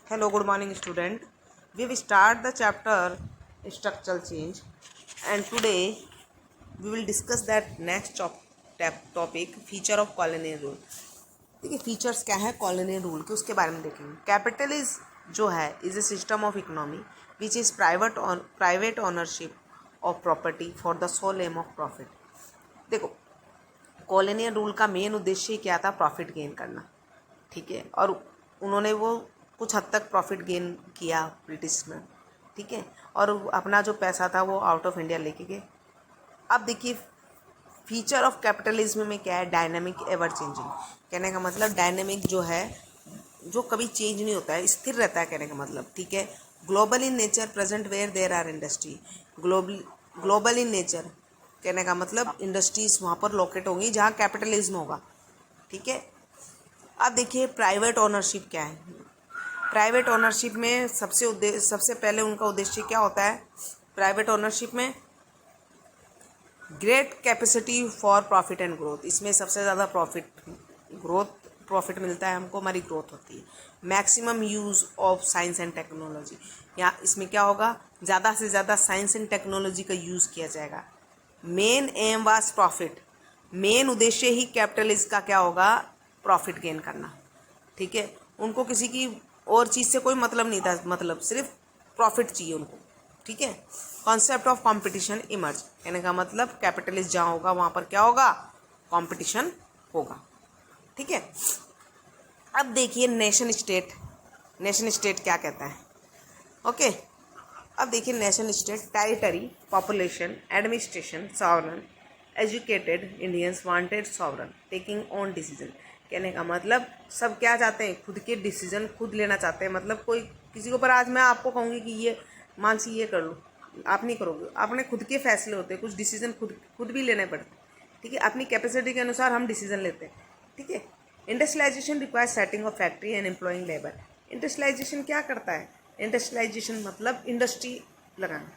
Hello, good morning, student. We will start the chapter structural change, and today we will discuss that next topic feature of colonial rule. देखिए features क्या है colonial rule के, उसके बारे में देखेंगे. Capitalism जो है is a system of economy which is private ownership of property for the sole aim of profit. देखो कॉलोनियल रूल का मेन उद्देश्य क्या था? प्रॉफिट गेन करना. ठीक है, और उन्होंने वो कुछ हद तक प्रॉफिट गेन किया ब्रिटिश में. ठीक है, और अपना जो पैसा था वो आउट ऑफ इंडिया लेके गए. अब देखिए फीचर ऑफ कैपिटलिज्म में क्या है? Dynamic ever changing. कहने का मतलब डायनामिक जो है जो कभी चेंज नहीं होता है, स्थिर रहता है कहने का मतलब. ठीक है, global in nature present where there are industry. Global in nature कहने का मतलब इंडस्ट्रीज वहाँ पर लोकेट होंगी जहाँ कैपिटलिज्म होगा. ठीक है, अब देखिए प्राइवेट ओनरशिप क्या है. प्राइवेट ओनरशिप में सबसे पहले उनका उद्देश्य क्या होता है? प्राइवेट ओनरशिप में great capacity for profit and growth. इसमें सबसे ज़्यादा प्रॉफिट मिलता है हमको, हमारी ग्रोथ होती है. Maximum use of science and technology. या इसमें क्या होगा? ज़्यादा से ज़्यादा साइंस एंड टेक्नोलॉजी का यूज़ किया जाएगा. Main M was profit. Main उद्देश्य ही कैपिटलिस्ट का क्या होगा? प्रॉफिट गेन करना. ठीक है, उनको किसी की और चीज़ से कोई मतलब नहीं था, मतलब सिर्फ प्रॉफिट चाहिए उनको. ठीक है, कॉन्सेप्ट ऑफ कंपटीशन इमर्ज. कहने का मतलब कैपिटलिस्ट जहाँ होगा वहाँ पर क्या होगा? कंपटीशन होगा. ठीक है, अब देखिए नेशन स्टेट. नेशन स्टेट क्या कहता है? ओके, अब देखिए nation state territory, population, administration, sovereign, educated Indians wanted sovereign taking on decision. कहने का मतलब सब क्या चाहते हैं? खुद के डिसीजन खुद लेना चाहते हैं. मतलब कोई किसी के ऊपर आज मैं आपको कहूँगी कि ये मानसी ये कर लो, आप नहीं करोगे. अपने खुद के फैसले होते हैं, कुछ डिसीजन खुद भी लेने पड़ते हैं. ठीक है, अपनी कैपेसिटी के अनुसार हम डिसीजन लेते हैं. ठीक है, industrialization requires setting of factory and employing labour. Industrialization क्या करता है? इंडस्ट्रियलाइजेशन मतलब इंडस्ट्री लगाना.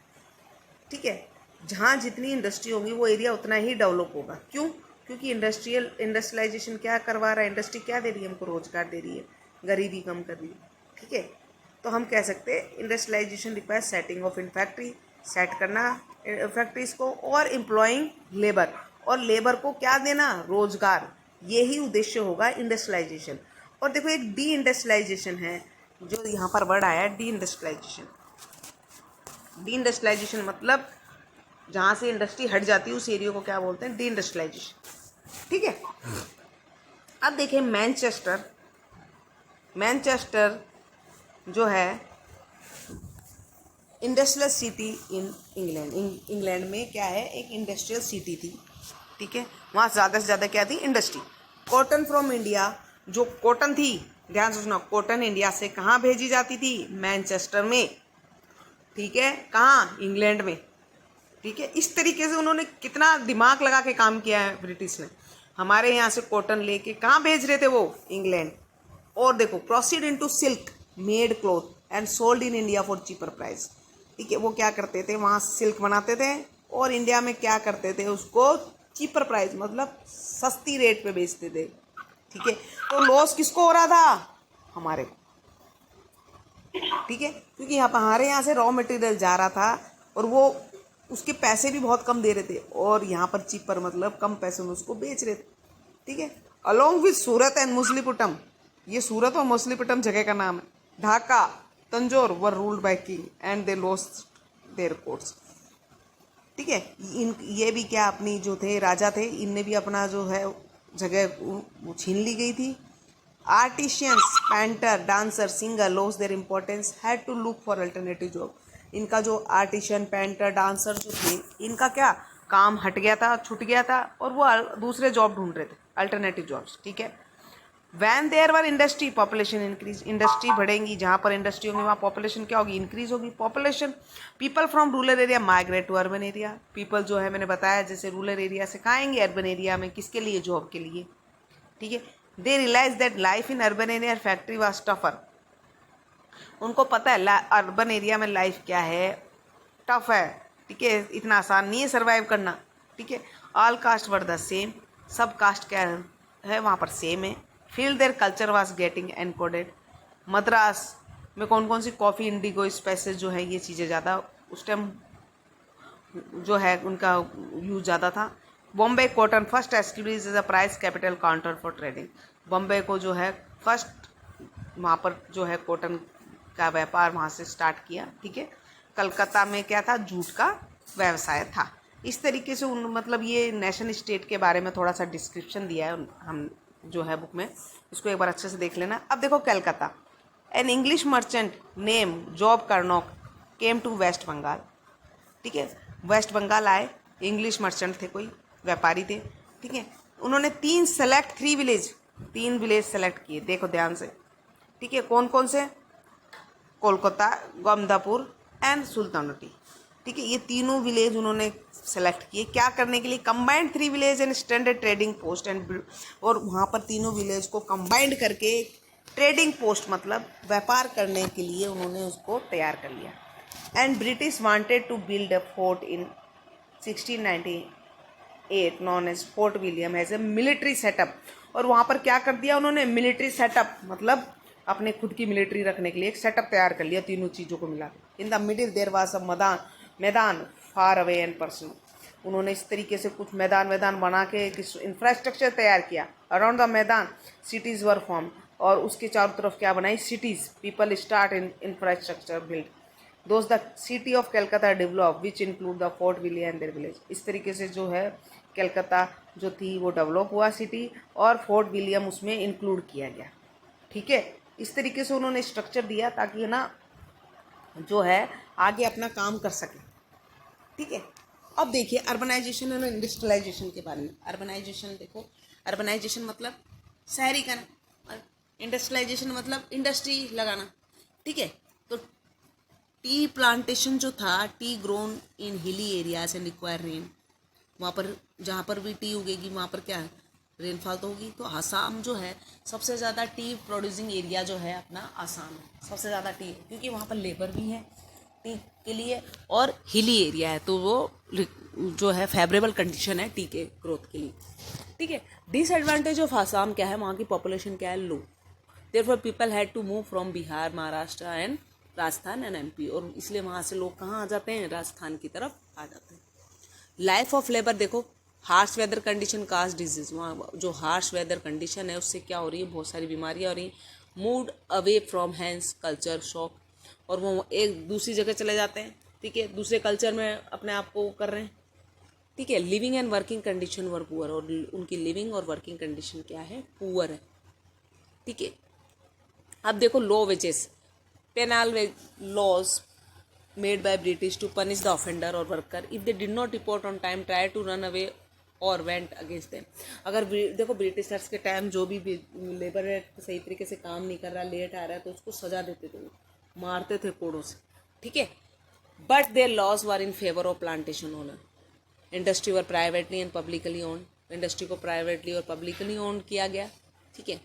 ठीक है, जहाँ जितनी इंडस्ट्री होगी वो एरिया उतना ही डेवलप होगा. क्यों? क्योंकि इंडस्ट्रियलाइजेशन क्या करवा रहा है? इंडस्ट्री क्या दे रही है हमको? रोजगार दे रही है, गरीबी कम कर रही है. ठीक है, तो हम कह सकते हैं industrialization require setting of in factory, सेट करना फैक्ट्रीज को, और एम्प्लॉइंग लेबर, और लेबर को क्या देना? रोजगार. यही उद्देश्य होगा इंडस्ट्रियलाइजेशन. और देखो एक डी इंडस्ट्रियलाइजेशन है जो यहाँ पर वर्ड आया है, डी इंडस्ट्रियलाइजेशन. डी इंडस्ट्रियलाइजेशन मतलब जहाँ से इंडस्ट्री हट जाती है उस एरिया को क्या बोलते हैं? Deindustrialization. ठीक है, अब देखिए मैनचेस्टर जो है industrial city in England. England में क्या है? एक इंडस्ट्रियल सिटी थी. ठीक है, वहाँ ज़्यादा से ज़्यादा क्या थी? इंडस्ट्री. कॉटन फ्रॉम इंडिया, जो कॉटन थी, ध्यान से सुना, कॉटन इंडिया से कहाँ भेजी जाती थी? मैनचेस्टर में. ठीक है, कहाँ? इंग्लैंड में. ठीक है, इस तरीके से उन्होंने कितना दिमाग लगा के काम किया है ब्रिटिश ने. हमारे यहाँ से कॉटन लेके कहाँ भेज रहे थे वो? इंग्लैंड. और देखो proceed into silk made cloth and sold in India for cheaper price. ठीक है, वो क्या करते थे? वहाँ सिल्क बनाते थे और इंडिया में क्या करते थे? उसको चीपर प्राइस मतलब सस्ती रेट पे बेचते थे. ठीक है, तो लॉस किसको हो रहा था? हमारे को. ठीक है, क्योंकि यहाँ पर हमारे यहाँ से रॉ मटेरियल जा रहा था और वो उसके पैसे भी बहुत कम दे रहे थे, और यहाँ पर चीपर मतलब कम पैसे में उसको बेच रहे थे. ठीक है, along with Surat and Masulipatam. ये सूरत और मुसलीपुटम जगह का नाम है. Dhaka, Tanjore were ruled by king and they lost their courts. ठीक है, ये भी क्या अपनी जो थे राजा थे, इनने भी अपना जो है जगह छीन ली गई थी. Artisans, painter, dancer, singer lost their importance, had to look for alternative job. इनका जो आर्टिशियन, पेंटर, डांसर जो थे, इनका क्या काम हट गया था, छूट गया था, और वो दूसरे जॉब ढूंढ रहे थे, अल्टरनेटिव जॉब्स. ठीक है, when there were industry population increase. Industry बढ़ेंगी, जहाँ पर इंडस्ट्री होगी वहाँ पॉपुलेशन क्या होगी? इंक्रीज होगी. Population, people from rural area migrate to urban area. People जो है मैंने बताया जैसे रूरल एरिया से कहाँ आएंगे? अर्बन एरिया में. किसके लिए? जॉब के लिए. ठीक है, they realise that life in urban area factory was tougher. उनको पता है अर्बन एरिया में लाइफ क्या है? टफ है. ठीक है, इतना आसान नहीं है सर्वाइव करना. ठीक है, all cast were the same. सब कास्ट क्या है वहाँ पर? सेम है. Feel their culture was getting encoded. Madras में कौन कौन सी कॉफ़ी, इंडिगो, स्पाइसेस जो है ये चीज़ें ज़्यादा उस टाइम जो है उनका यूज ज़्यादा था। Bombay cotton first establish as a price capital counter for trading. Bombay को जो है फर्स्ट वहाँ पर जो है कॉटन का व्यापार वहाँ से स्टार्ट किया। ठीक है। कलकत्ता में क्या था, जूट का व्यवसाय था। इस तरीके से उन मतलब ये नेशन स्टेट के बारे में थोड़ा सा डिस्क्रिप्शन दिया है हम जो है बुक में, इसको एक बार अच्छे से देख लेना। अब देखो Calcutta, an English merchant name Job Charnock came to West Bengal. ठीक है, वेस्ट बंगाल आए, इंग्लिश मर्चेंट थे, कोई व्यापारी थे। ठीक है, उन्होंने तीन विलेज सेलेक्ट किए, देखो ध्यान से। ठीक है, कौन कौन से, कोलकाता, गोमदापुर एंड सुल्तानोटी। ठीक है, ये तीनों विलेज उन्होंने सेलेक्ट किए, क्या करने के लिए, combined 3 village and standard trading post and, और वहाँ पर तीनों विलेज को कंबाइंड करके ट्रेडिंग पोस्ट मतलब व्यापार करने के लिए उन्होंने उसको तैयार कर लिया। And British wanted to build a fort in 1698 known as Fort William as a military setup. और वहाँ पर क्या कर दिया उन्होंने, मिलिट्री सेटअप मतलब अपने खुद की मिलिट्री रखने के लिए एक सेटअप तैयार कर लिया, तीनों चीज़ों को मिला। In the middle there was a maidan far away and personal. उन्होंने इस तरीके से कुछ मैदान बना के एक इंफ्रास्ट्रक्चर तैयार किया। अराउंड द मैदान सिटीज़ वर फॉर्म, और उसके चारों तरफ क्या बनाई, cities. People start in infrastructure build those the city of Calcutta develop which include the fort William and their village. इस तरीके से जो है कलकत्ता जो थी वो डेवलप हुआ सिटी, और फोर्ट विलियम उसमें इंक्लूड किया गया। ठीक है, इस तरीके से उन्होंने स्ट्रक्चर दिया ताकि है ना जो है आगे अपना काम कर सके। ठीक है, अब देखिए अर्बनाइजेशन और इंडस्ट्रियलाइजेशन के बारे में। अर्बनाइजेशन देखो, अर्बनाइजेशन मतलब शहरीकरण, और इंडस्ट्रियलाइजेशन मतलब इंडस्ट्री लगाना। ठीक है, तो टी प्लांटेशन जो था, T grown in hilly areas and require rain. वहाँ पर जहाँ पर भी टी उगेगी वहाँ पर क्या है, रेनफॉल तो होगी। तो आसाम जो है सबसे ज़्यादा टी प्रोड्यूसिंग एरिया जो है अपना आसाम है, सबसे ज़्यादा टी, क्योंकि वहाँ पर लेबर भी है टी के लिए, और हिली एरिया है, तो वो जो है फेवरेबल कंडीशन है टी के ग्रोथ के लिए। ठीक है, डिसएडवांटेज ऑफ आसाम क्या है, वहाँ की पॉपुलेशन क्या है, लो। Therefore people had to move from Bihar, Maharashtra and Rajasthan and MP, और इसलिए वहाँ से लोग कहाँ आ जाते हैं, राजस्थान की तरफ आ जाते हैं। लाइफ ऑफ लेबर देखो, harsh weather condition caste disease, वहाँ जो हार्श वेदर कंडीशन है उससे क्या हो रही है, बहुत सारी बीमारियाँ हो रही हैं। Moved away from hence culture shock, और वो एक दूसरी जगह चले जाते हैं। ठीक है, दूसरे कल्चर में अपने आप को कर रहे हैं। ठीक है, living and working condition were poor, और उनकी लिविंग और वर्किंग कंडीशन क्या है, पुअर है। ठीक है, अब देखो low wages, penal laws made by British to punish the offender or worker if they did not report on time, try to run away or went against them। अगर देखो Britishers के टाइम जो भी लेबर सही तरीके से काम नहीं कर रहा, लेट आ रहा है, तो उसको सजा देते थे, मारते थे कोड़ों से। ठीक है, but their laws were in favour of plantation owner. Industry were privately and publicly owned, industry को प्राइवेटली और पब्लिकली ओन्ड किया गया। ठीक है,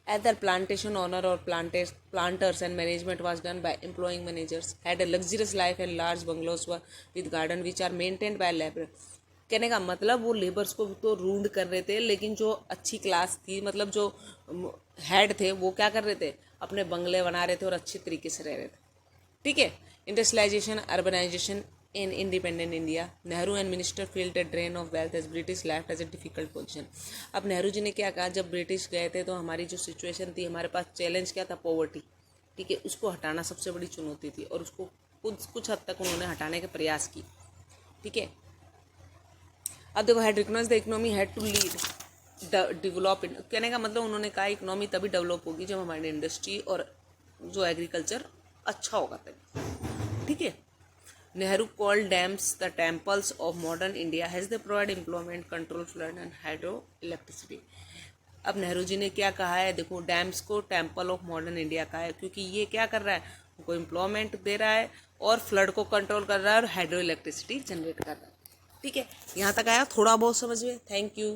either plantation owner or planters and management was done by employing managers, had a luxurious life and large bungalows were with garden which are maintained by labor। कहने का मतलब वो लेबर्स को तो रूंड कर रहे थे, लेकिन जो अच्छी क्लास थी, मतलब जो हेड थे, वो क्या कर रहे थे, अपने बंगले बना रहे थे और अच्छे तरीके से रह रहे थे। ठीक है, industrialisation, urbanisation in independent India, Nehru and minister felt a drain of wealth as British left as a difficult position। अब नेहरू जी ने क्या कहा, जब ब्रिटिश गए थे तो हमारी जो सिचुएशन थी, हमारे पास चैलेंज क्या था, पॉवर्टी। ठीक है, उसको हटाना सबसे बड़ी चुनौती थी, और उसको कुछ हद तक उन्होंने हटाने के प्रयास किए। ठीक है, अब देखो, had recognised the economy had to lead develop. कहने का मतलब उन्होंने कहा इकोनॉमी तभी डेवलप होगी जब हमारी इंडस्ट्री और जो एग्रीकल्चर अच्छा होगा तभी। ठीक है, Nehru called dams the temples of modern India as they provide employment, control flood and hydroelectricity। अब नेहरू जी ने क्या कहा है, देखो डैम्स को टेम्पल ऑफ मॉडर्न इंडिया का है, क्योंकि ये क्या कर रहा है, उनको एम्प्लॉयमेंट दे रहा है और फ्लड को कंट्रोल कर रहा है और हाइड्रो इलेक्ट्रिसिटी जनरेट कर रहा है। ठीक है, यहाँ तक आया, थोड़ा बहुत समझ में। Thank you.